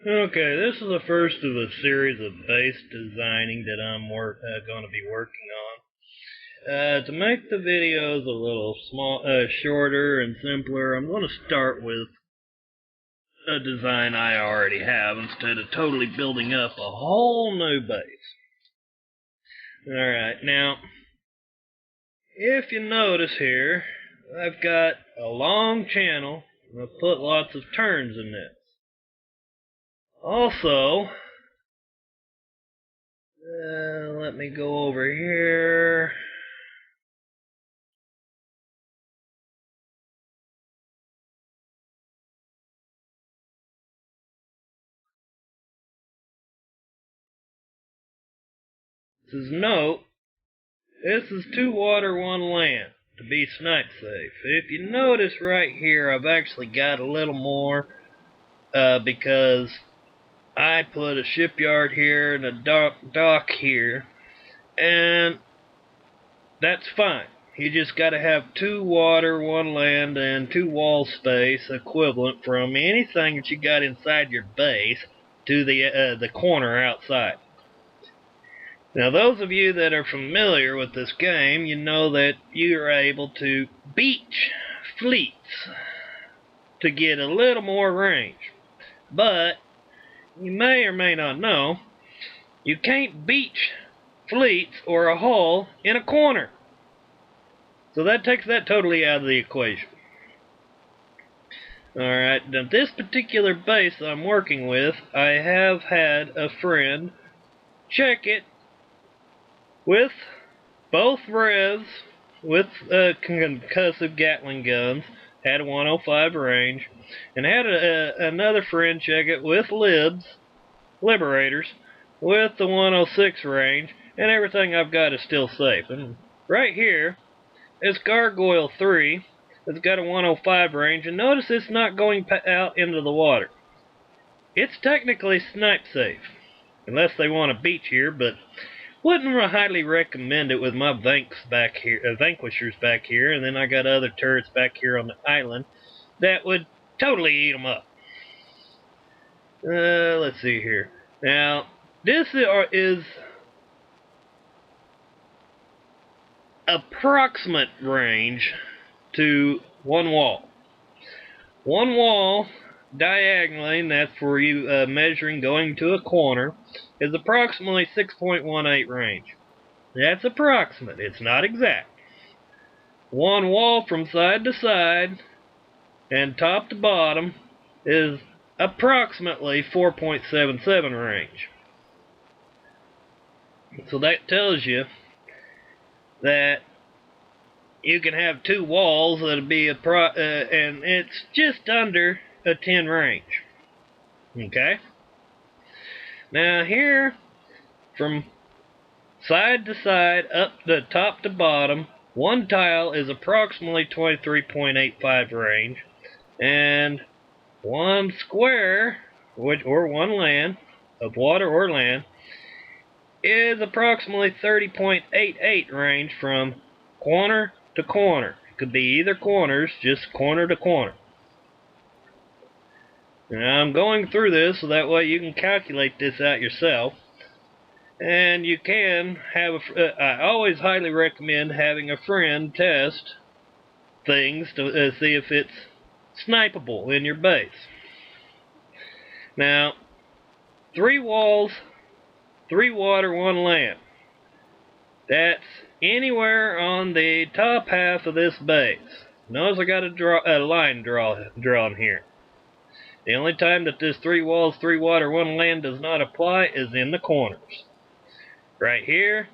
Okay, this is the first of a series of base designing that I'm going to be working on. To make the videos a little shorter and simpler, I'm going to start with a design I already have instead of totally building up a whole new base. Alright, now, if you notice here, I've got a long channel, and I've put lots of turns in this. Also, let me go over here. Says note, this is 2 water, 1 land to be snipe safe. If you notice right here, I've actually got a little more because I put a shipyard here and a dock here, and that's fine. You just got to have 2 water, 1 land, and 2 wall space equivalent from anything that you got inside your base to the corner outside. Now, those of you that are familiar with this game, you know that you are able to beach fleets to get a little more range. But you may or may not know, you can't beach fleets or a hull in a corner. So that takes that totally out of the equation. Alright, now this particular base I'm working with, I have had a friend check it with both revs, with concussive Gatling guns, had a 105 range, and had another friend check it with Liberators, with the 106 range, and everything I've got is still safe. And right here is Gargoyle 3. It's got a 105 range, and notice it's not going out into the water. It's technically snipe safe, unless they want to beach here, but wouldn't highly recommend it with my Vanquishers back here, and then I got other turrets back here on the island that would totally eat them up. Let's see here. Now, this is approximate range to 1 wall. 1 wall diagonally, and that's for you measuring going to a corner, is approximately 6.18 range. That's approximate. It's not exact. 1 wall from side to side and top to bottom is approximately 4.77 range. So that tells you that you can have 2 walls that'll be and it's just under a 10 range. Okay? Now here, from side to side, up the top to bottom, 1 tile is approximately 23.85 range, and 1 square, or 1 land, of water or land, is approximately 30.88 range from corner to corner. It could be either corners, just corner to corner. Now I'm going through this so that way you can calculate this out yourself. And you can have I always highly recommend having a friend test things to see if it's snipeable in your base. Now, 3 walls, 3 water, 1 land. That's anywhere on the top half of this base. Notice I got a line drawn here. The only time that this 3 walls, 3 water, 1 land does not apply is in the corners. Right here,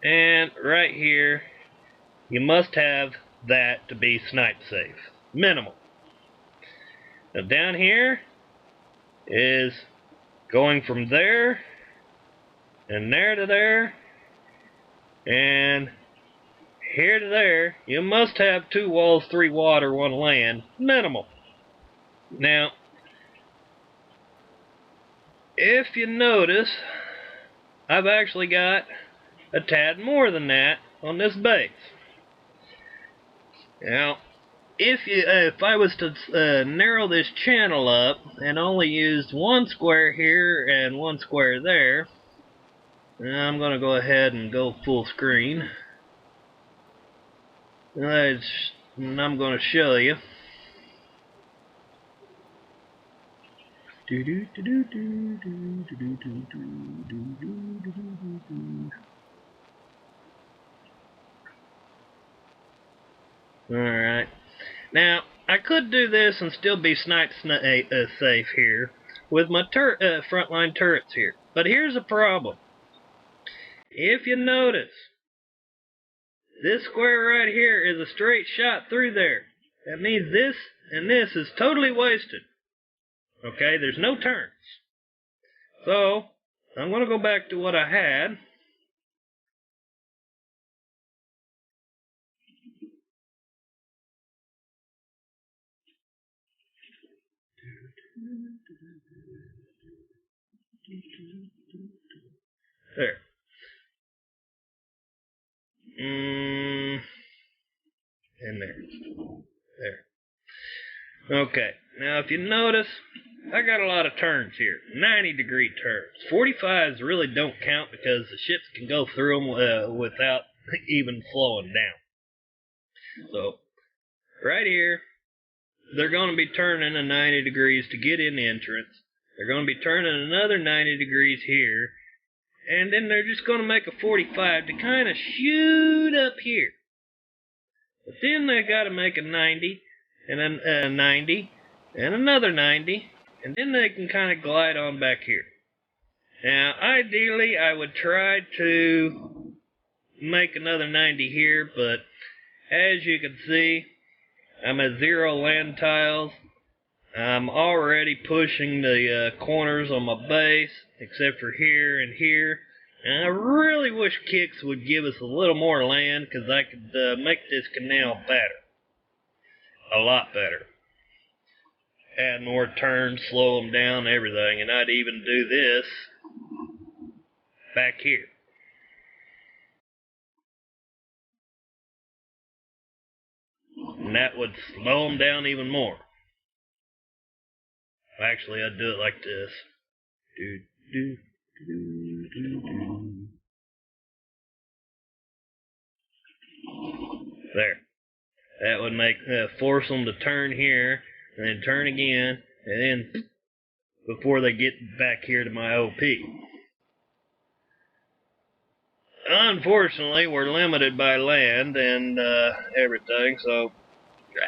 and right here. You must have that to be snipe safe. Minimal. Now down here is going from there, and there to there, and here to there. You must have 2 walls, 3 water, 1 land. Minimal. Now, if you notice, I've actually got a tad more than that on this base. Now, if I was to narrow this channel up and only used one square here and one square there, I'm going to go ahead and go full screen. And I'm going to show you. Alright. Now, I could do this and still be snipe safe here with my frontline turrets here. But here's a problem. If you notice, this square right here is a straight shot through there. That means this and this is totally wasted. Okay, there's no turns. So, I'm going to go back to what I had. There. And there. There. Okay, now if you notice, I got a lot of turns here. 90-degree turns. 45s really don't count because the ships can go through them without even slowing down. So, right here, they're going to be turning a 90 degrees to get in the entrance. They're going to be turning another 90 degrees here. And then they're just going to make a 45 to kind of shoot up here. But then they got to make a 90, and then a 90, and another 90, and then they can kind of glide on back here. Now, ideally, I would try to make another 90 here, but as you can see, I'm at 0 land tiles. I'm already pushing the corners on my base, except for here and here. And I really wish Kix would give us a little more land, because I could make this canal better. A lot better. Add more turns, slow them down, everything. And I'd even do this back here. And that would slow them down even more. Actually, I'd do it like this. There. That would make force them to turn here, and then turn again, and then before they get back here to my OP. Unfortunately, we're limited by land and everything, so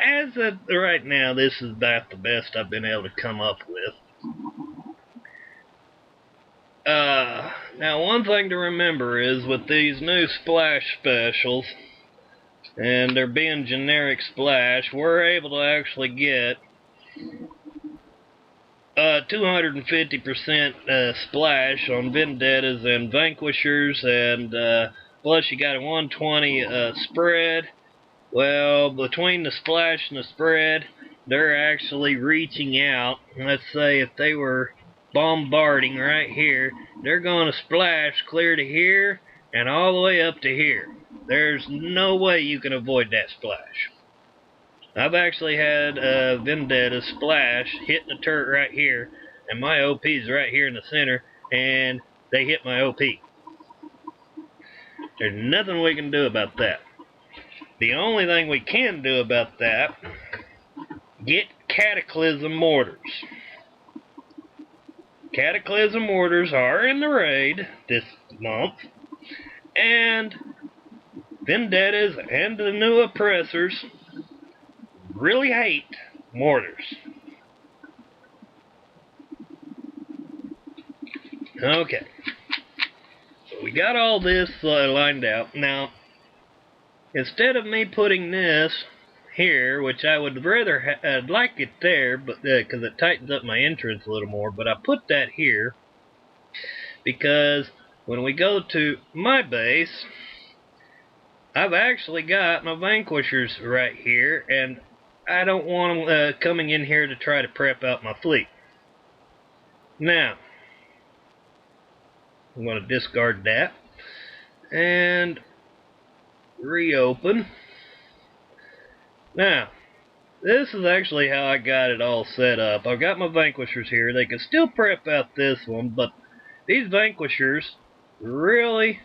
as of right now, this is about the best I've been able to come up with. Now, one thing to remember is with these new splash specials, and they're being generic splash, we're able to actually get 250% splash on Vendettas and Vanquishers, and plus you got a 120 spread. Well, between the splash and the spread, they're actually reaching out. Let's say if they were bombarding right here, they're going to splash clear to here and all the way up to here. There's no way you can avoid that splash. I've actually had Vendetta splash hitting the turret right here, and my OP's right here in the center, and they hit my OP. There's nothing we can do about that. The only thing we can do about that, get Cataclysm mortars. Cataclysm mortars are in the raid this month, and Vendettas and the new oppressors really hate mortars. Okay, so we got all this lined out. Now, instead of me putting this here, which I would rather, I'd like it there, but because it tightens up my entrance a little more, but I put that here because when we go to my base, I've actually got my Vanquishers right here, and I don't want them coming in here to try to prep out my fleet. Now, I'm going to discard that and reopen. Now, This is actually how I got it all set up. I've got my vanquishers here. They can still prep out this one, but these vanquishers really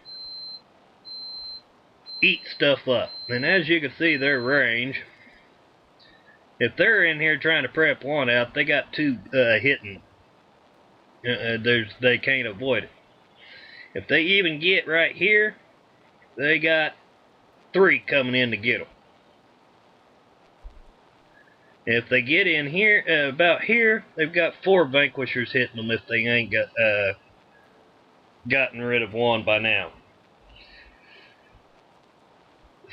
eat stuff up. And as you can see, their range, if they're in here trying to prep one out, they got two hitting. They can't avoid it. If they even get right here, they got three coming in to get them. If they get in here, about here, they've got four vanquishers hitting them if they ain't gotten rid of one by now.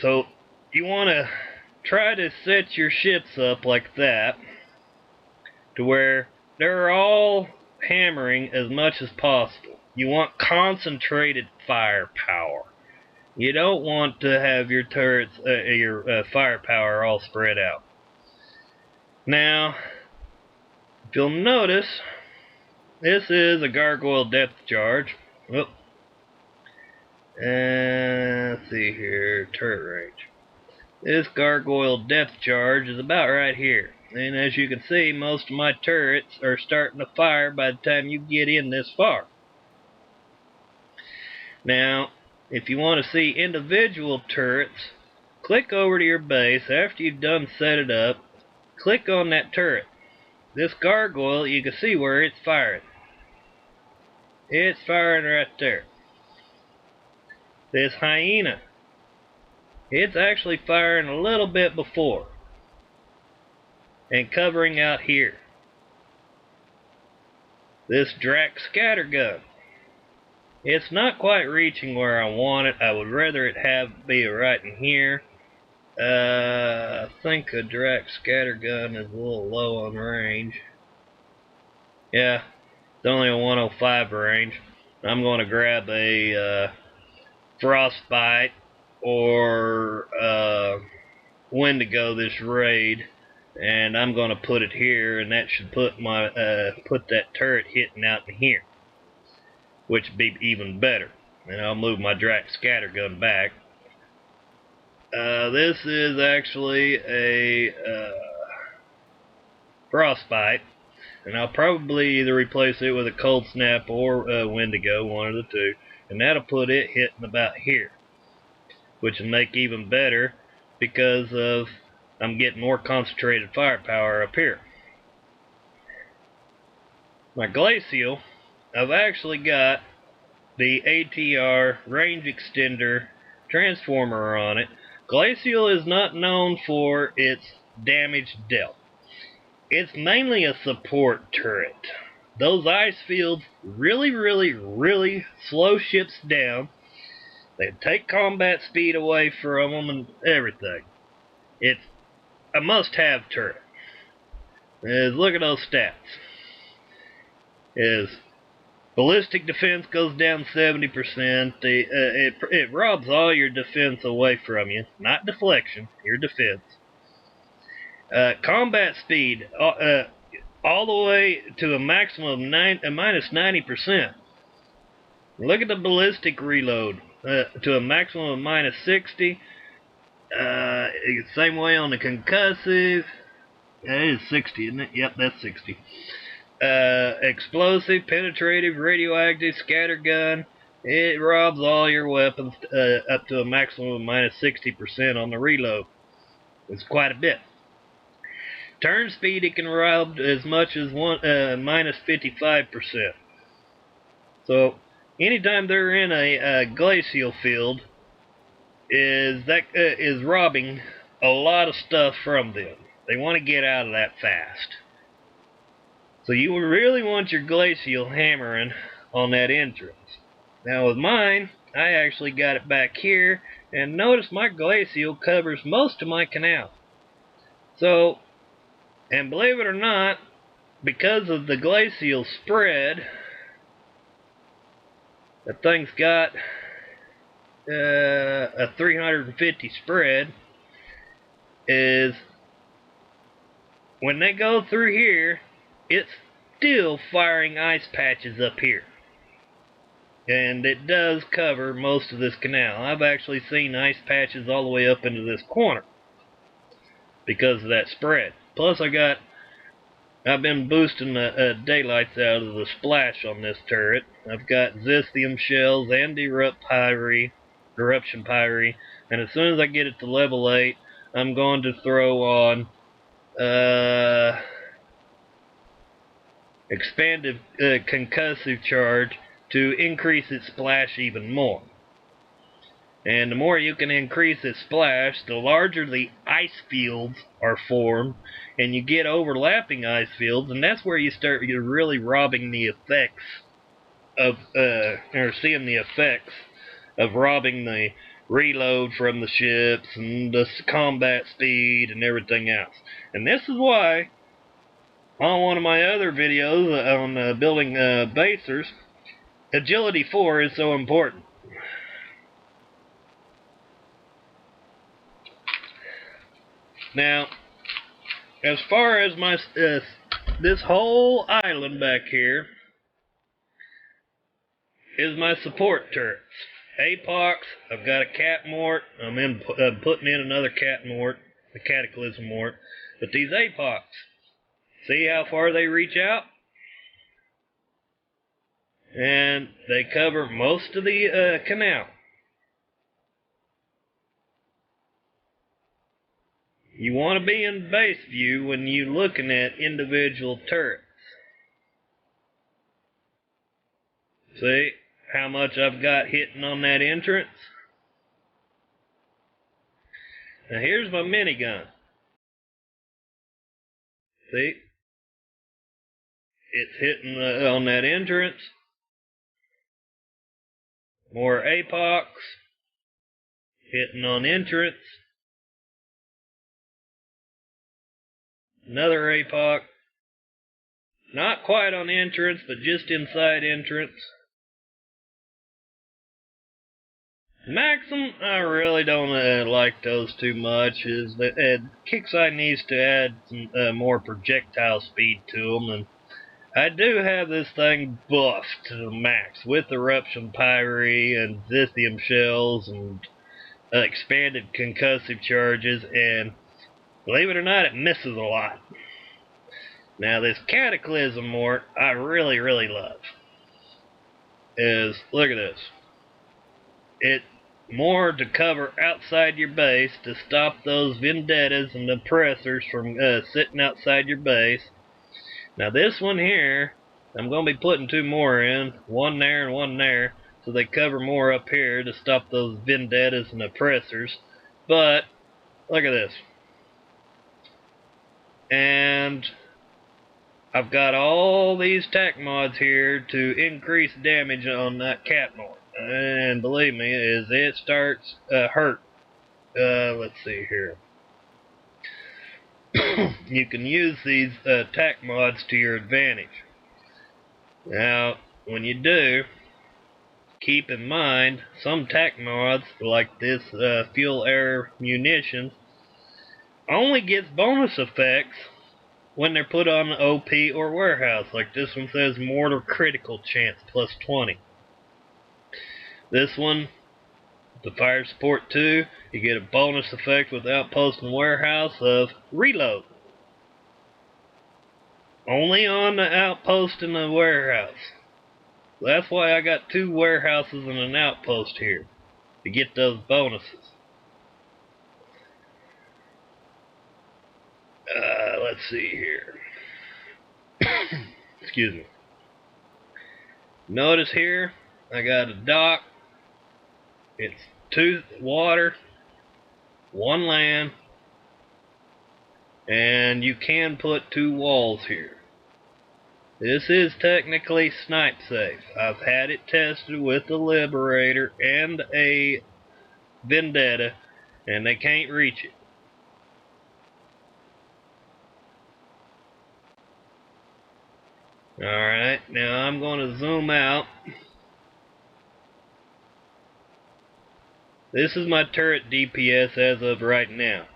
So you want to try to set your ships up like that to where they're all hammering as much as possible. You want concentrated firepower. You don't want to have your turrets, your firepower all spread out. Now, if you'll notice, this is a gargoyle depth charge. Oh. Let's see here, turret range. This gargoyle depth charge is about right here. And as you can see, most of my turrets are starting to fire by the time you get in this far. Now, if you want to see individual turrets, click over to your base. After you've done set it up, click on that turret. This gargoyle, you can see where it's firing. It's firing right there. This hyena, it's actually firing a little bit before and covering out here. This Drax scattergun, it's not quite reaching where I want it. I would rather it be right in here. I think a Drax scattergun is a little low on range. Yeah, it's only a 105 range. I'm going to grab a Frostbite or Wendigo this raid, and I'm going to put it here, and that should put my put that turret hitting out in here, which would be even better. And I'll move my Drax scattergun back. This is actually a Frostbite, and I'll probably either replace it with a Cold Snap or Wendigo, one of the two, and that'll put it hitting about here, which will make even better because of I'm getting more concentrated firepower up here. My Glacial, I've actually got the ATR range extender transformer on it. Glacial is not known for its damage dealt. It's mainly a support turret. Those ice fields really slow ships down. They take combat speed away from them and everything. It's a must-have turret. Look at those stats. Ballistic defense goes down 70%. It robs all your defense away from you. Not deflection, your defense. Combat speed, all the way to a maximum of minus 90%. Look at the ballistic reload, to a maximum of minus 60. Same way on the concussive. That is 60, isn't it? Yep, that's 60. Explosive, penetrative, radioactive, scattergun. It robs all your weapons up to a maximum of minus 60% on the reload. It's quite a bit. Turn speed, it can rob as much as minus 55%. So, anytime they're in a glacial field, is robbing a lot of stuff from them. They want to get out of that fast. So you really want your glacial hammering on that entrance. Now with mine, I actually got it back here, and notice my glacial covers most of my canal. So, and believe it or not, because of the glacial spread, that thing's got a 350 spread, is when they go through here, it's still firing ice patches up here. And it does cover most of this canal. I've actually seen ice patches all the way up into this corner. because of that spread. Plus I've been boosting the daylights out of the splash on this turret. I've got Zithium shells and eruption pyre, and as soon as I get it to level 8, I'm going to throw on expanded concussive charge to increase its splash even more. And the more you can increase its splash, the larger the ice fields are formed, and you get overlapping ice fields, and that's where you're really robbing the effects of, or seeing the effects of robbing the reload from the ships and the combat speed and everything else. And this is why, on one of my other videos on building basers, Agility 4 is so important. Now, as far as my this whole island back here is my support turrets. Apox, I've got a Catmort. I'm putting in another Catmort, a Cataclysm Mort. But these Apox, see how far they reach out? And they cover most of the canal. You want to be in base view when you're looking at individual turrets. See how much I've got hitting on that entrance? Now here's my minigun. See? It's hitting on that entrance. More Apox. Hitting on entrance. Another Apox. Not quite on entrance, but just inside entrance. Maxim, I really don't like those too much. Kixeye needs to add some more projectile speed to them, and I do have this thing buffed to the max with eruption pyre and Zithium shells and expanded concussive charges, and believe it or not, it misses a lot. Now this Cataclysm Mort I really love. Look at this. It more to cover outside your base to stop those vendettas and oppressors from sitting outside your base. Now this one here, I'm going to be putting 2 more in, one there and one there, so they cover more up here to stop those vendettas and oppressors. But look at this. And I've got all these tac mods here to increase damage on that Catmort. And believe me, as it starts hurt. Let's see here. You can use these tac mods to your advantage. Now, when you do, keep in mind some tac mods like this fuel air munitions only gets bonus effects when they're put on OP or warehouse. Like this one says mortar critical chance plus 20. This one, the fire support 2, you get a bonus effect with outpost and warehouse of reload. Only on the outpost and the warehouse. That's why I got 2 warehouses and an outpost here, to get those bonuses. Let's see here. Excuse me. Notice here, I got a dock. It's 2 water, 1 land, and you can put 2 walls here. This is technically snipe safe. I've had it tested with a Liberator and a Vendetta, and they can't reach it. Alright, now I'm going to zoom out. This is my turret DPS as of right now.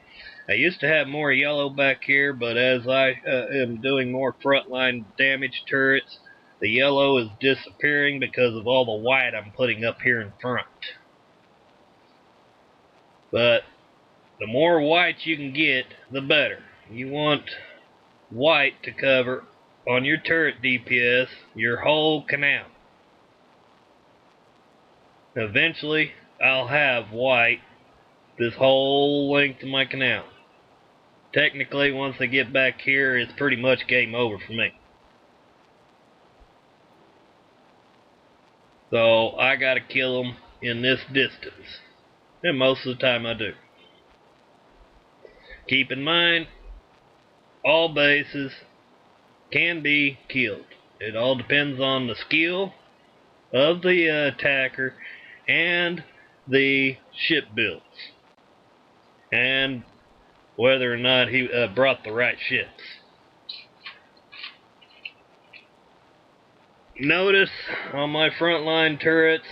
I used to have more yellow back here, but as I am doing more frontline damage turrets, the yellow is disappearing because of all the white I'm putting up here in front. But The more white you can get, the better. You want white to cover on your turret DPS your whole canal. Eventually, I'll have white this whole length of my canal. Technically, once they get back here, it's pretty much game over for me. So I gotta kill them in this distance. And most of the time I do. Keep in mind, all bases can be killed. It all depends on the skill of the attacker and the ship builds. And whether or not he brought the right ships. Notice on my frontline turrets,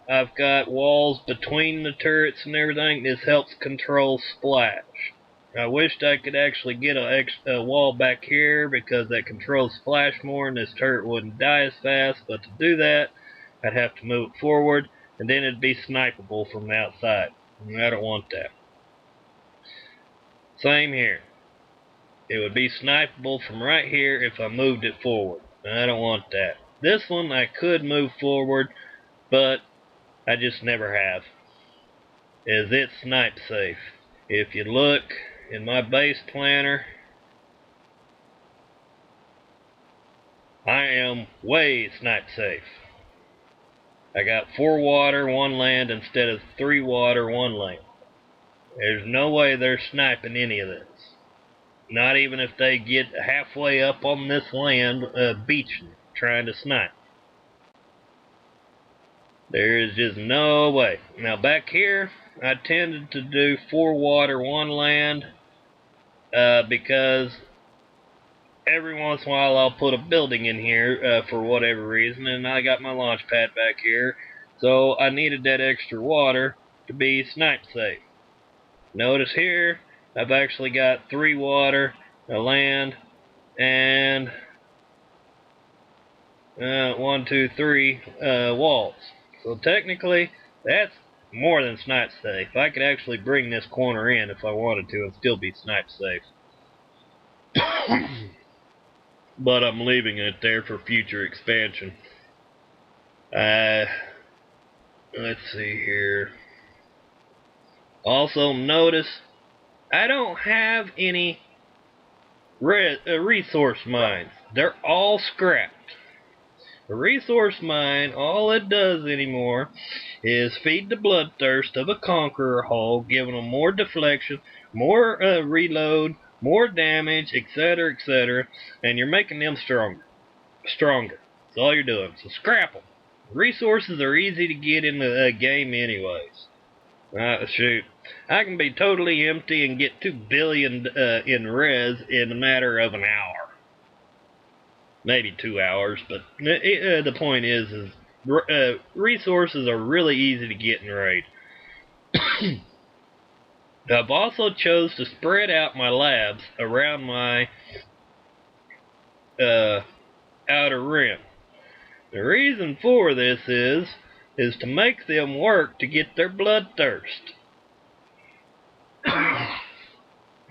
I've got walls between the turrets and everything. This helps control splash. I wished I could actually get a wall back here because that controls splash more and this turret wouldn't die as fast, but to do that, I'd have to move it forward and then it'd be snipeable from the outside. And I don't want that. Same here. It would be snipeable from right here if I moved it forward. And I don't want that. This one I could move forward, but I just never have. Is it snipe safe? If you look in my base planner, I am way snipe safe. I got 4 water, 1 land instead of 3 water, 1 land. There's no way they're sniping any of this. Not even if they get halfway up on this land, beaching, trying to snipe. There is just no way. Now back here, I tended to do 4 water, 1 land, because every once in a while I'll put a building in here for whatever reason, and I got my launch pad back here, so I needed that extra water to be snipe safe. Notice here, I've actually got 3 water, a land, and 1, 2, 3 walls. So technically, that's more than snipe safe. I could actually bring this corner in if I wanted to and still be snipe safe. But I'm leaving it there for future expansion. Let's see here. Also notice, I don't have any resource mines. They're all scrapped. A resource mine, all it does anymore is feed the bloodthirst of a conqueror hull, giving them more deflection, more reload, more damage, etc., and you're making them stronger. That's all you're doing. So scrap them. Resources are easy to get in the game anyways. Shoot. I can be totally empty and get 2 billion in res in a matter of an hour. Maybe 2 hours, but the point is resources are really easy to get in raid. I've also chose to spread out my labs around my outer rim. The reason for this is to make them work to get their bloodthirst.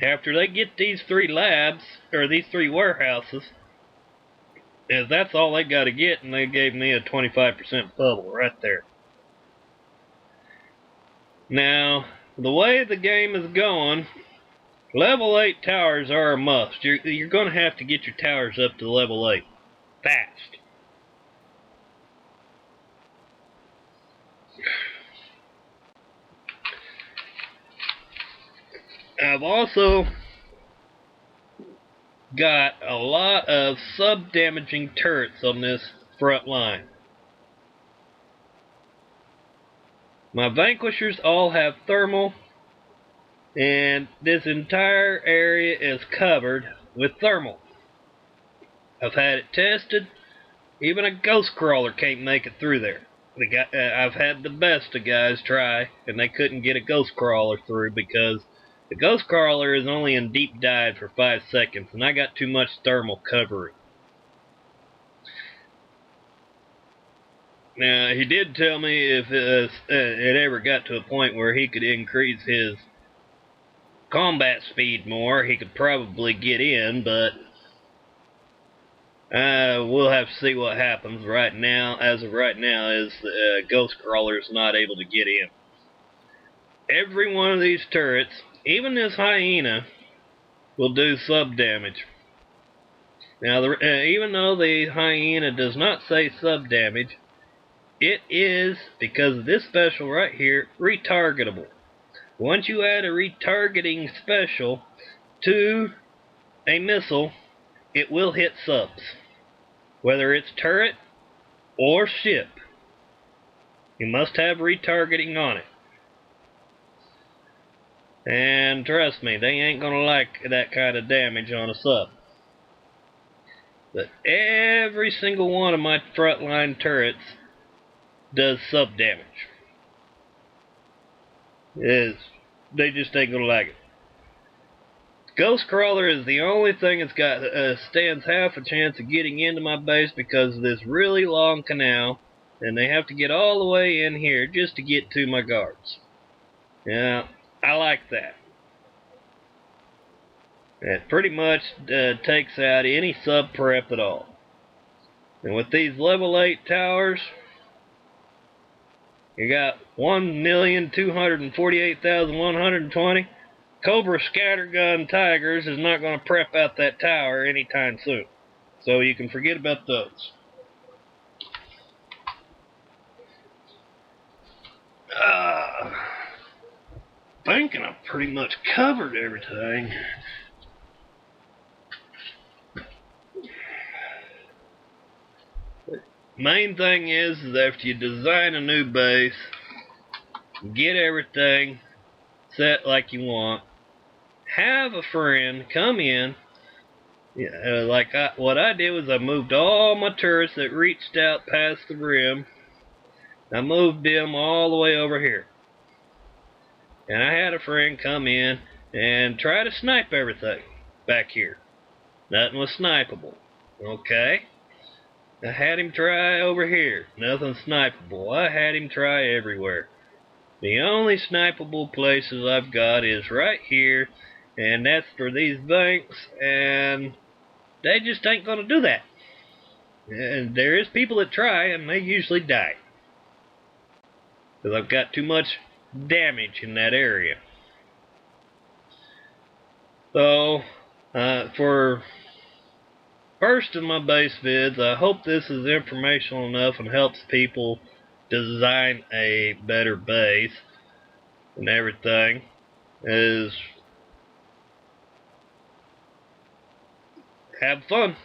After they get these 3 labs, or these 3 warehouses, is that's all they got to get, and they gave me a 25% bubble right there. Now, the way the game is going, level 8 towers are a must. You're going to have to get your towers up to level 8 fast. I've also got a lot of sub-damaging turrets on this front line. My Vanquishers all have thermal, and this entire area is covered with thermal. I've had it tested. Even a ghost crawler can't make it through there. I've had the best of guys try, and they couldn't get a ghost crawler through because the ghost crawler is only in deep dive for 5 seconds, and I got too much thermal covering. Now, he did tell me if it ever got to a point where he could increase his combat speed more, he could probably get in, but we'll have to see what happens. Right now, as of right now, is the Ghost Crawler is not able to get in. Every one of these turrets, even this hyena, will do sub damage. Now, even though the hyena does not say sub damage, it is, because of this special right here, retargetable. Once you add a retargeting special to a missile, it will hit subs, whether it's turret or ship. You must have retargeting on it. And trust me, they ain't gonna like that kind of damage on a sub. But every single one of my frontline turrets does sub damage. They just ain't gonna like it. Ghost Crawler is the only thing that's got stands half a chance of getting into my base because of this really long canal, and they have to get all the way in here just to get to my guards. Yeah, I like that. It pretty much takes out any sub prep at all. And with these level 8 towers, you got 1,248,120. Cobra Scattergun Tigers is not going to prep out that tower anytime soon. So you can forget about those. Thinking I've pretty much covered everything. Main thing is that after you design a new base, get everything set like you want, have a friend come in. What I did was I moved all my turrets that reached out past the rim. I moved them all the way over here. And I had a friend come in and try to snipe everything back here. Nothing was snipeable. Okay? I had him try over here. Nothing snipeable. I had him try everywhere. The only snipeable places I've got is right here, and that's for these banks, and they just ain't gonna do that. And there is people that try, and they usually die. Because I've got too much damage in that area. So, for first of my base vids, I hope this is informational enough and helps people design a better base and everything. Is have fun.